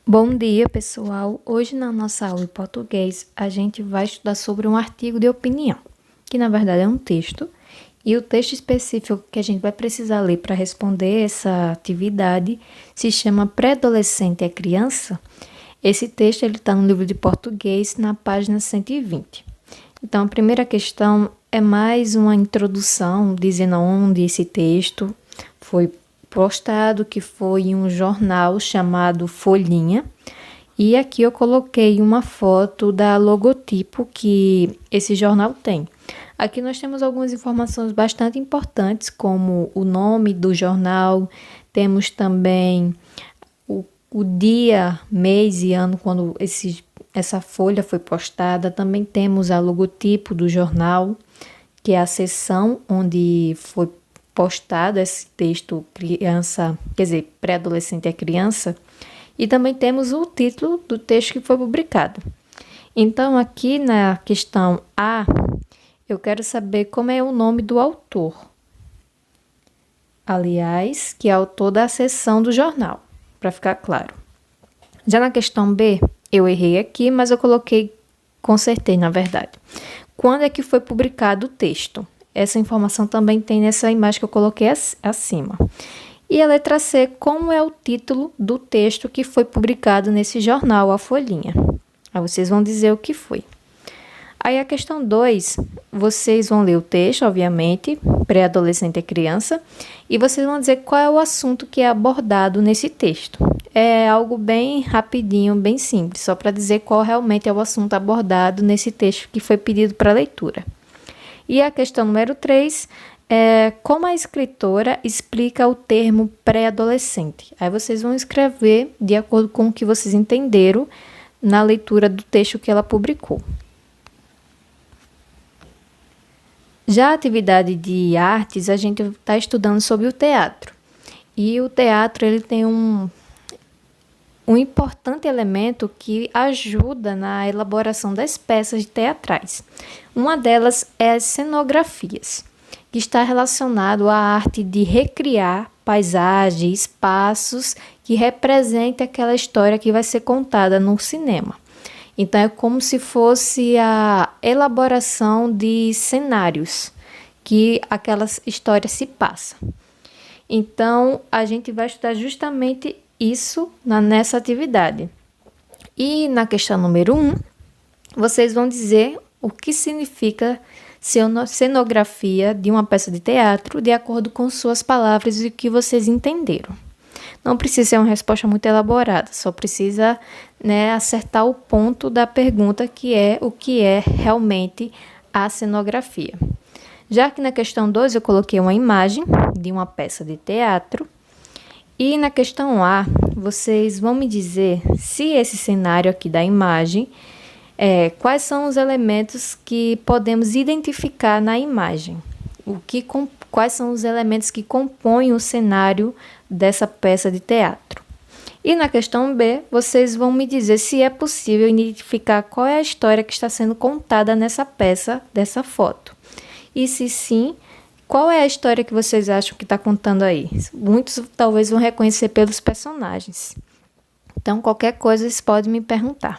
Bom dia, pessoal! Hoje na nossa aula de português a gente vai estudar sobre um artigo de opinião, que na verdade é um texto, e o texto específico que a gente vai precisar ler para responder essa atividade se chama Pré-adolescente é criança? Esse texto está no livro de português na página 120. Então a primeira questão é mais uma introdução dizendo onde esse texto foi postado, que foi em um jornal chamado Folhinha, e aqui eu coloquei uma foto da logotipo que esse jornal tem. Aqui nós temos algumas informações bastante importantes, como o nome do jornal, temos também o dia, mês e ano quando essa folha foi postada, também temos a logotipo do jornal, que é a seção onde foi postado esse texto pré-adolescente é criança, e também temos o título do texto que foi publicado. Então, aqui na questão A, eu quero saber como é o nome do autor. Aliás, que é autor da seção do jornal, para ficar claro. Já na questão B, eu errei aqui, mas eu consertei, na verdade. Quando é que foi publicado o texto? Essa informação também tem nessa imagem que eu coloquei acima. E a letra C, como é o título do texto que foi publicado nesse jornal, a Folhinha? Aí vocês vão dizer o que foi. Aí a questão 2, vocês vão ler o texto, obviamente, pré-adolescente é criança, e vocês vão dizer qual é o assunto que é abordado nesse texto. É algo bem rapidinho, bem simples, só para dizer qual realmente é o assunto abordado nesse texto que foi pedido para leitura. E a questão número 3 é como a escritora explica o termo pré-adolescente. Aí vocês vão escrever de acordo com o que vocês entenderam na leitura do texto que ela publicou. Já a atividade de artes, a gente está estudando sobre o teatro. E o teatro ele tem um importante elemento que ajuda na elaboração das peças teatrais. Uma delas é as cenografias, que está relacionado à arte de recriar paisagens, espaços que representem aquela história que vai ser contada no cinema. Então, é como se fosse a elaboração de cenários que aquela história se passa. Então, a gente vai estudar justamente isso nessa atividade. E na questão número 1, vocês vão dizer o que significa cenografia de uma peça de teatro de acordo com suas palavras e o que vocês entenderam. Não precisa ser uma resposta muito elaborada, só precisa, acertar o ponto da pergunta, que é o que é realmente a cenografia. Já que na questão 2 eu coloquei uma imagem de uma peça de teatro, e na questão A, vocês vão me dizer se esse cenário aqui da imagem, quais são os elementos que podemos identificar na imagem. Quais são os elementos que compõem o cenário dessa peça de teatro. E na questão B, vocês vão me dizer se é possível identificar qual é a história que está sendo contada nessa peça, dessa foto. E se sim, qual é a história que vocês acham que está contando aí? Muitos talvez vão reconhecer pelos personagens. Então, qualquer coisa, vocês podem me perguntar.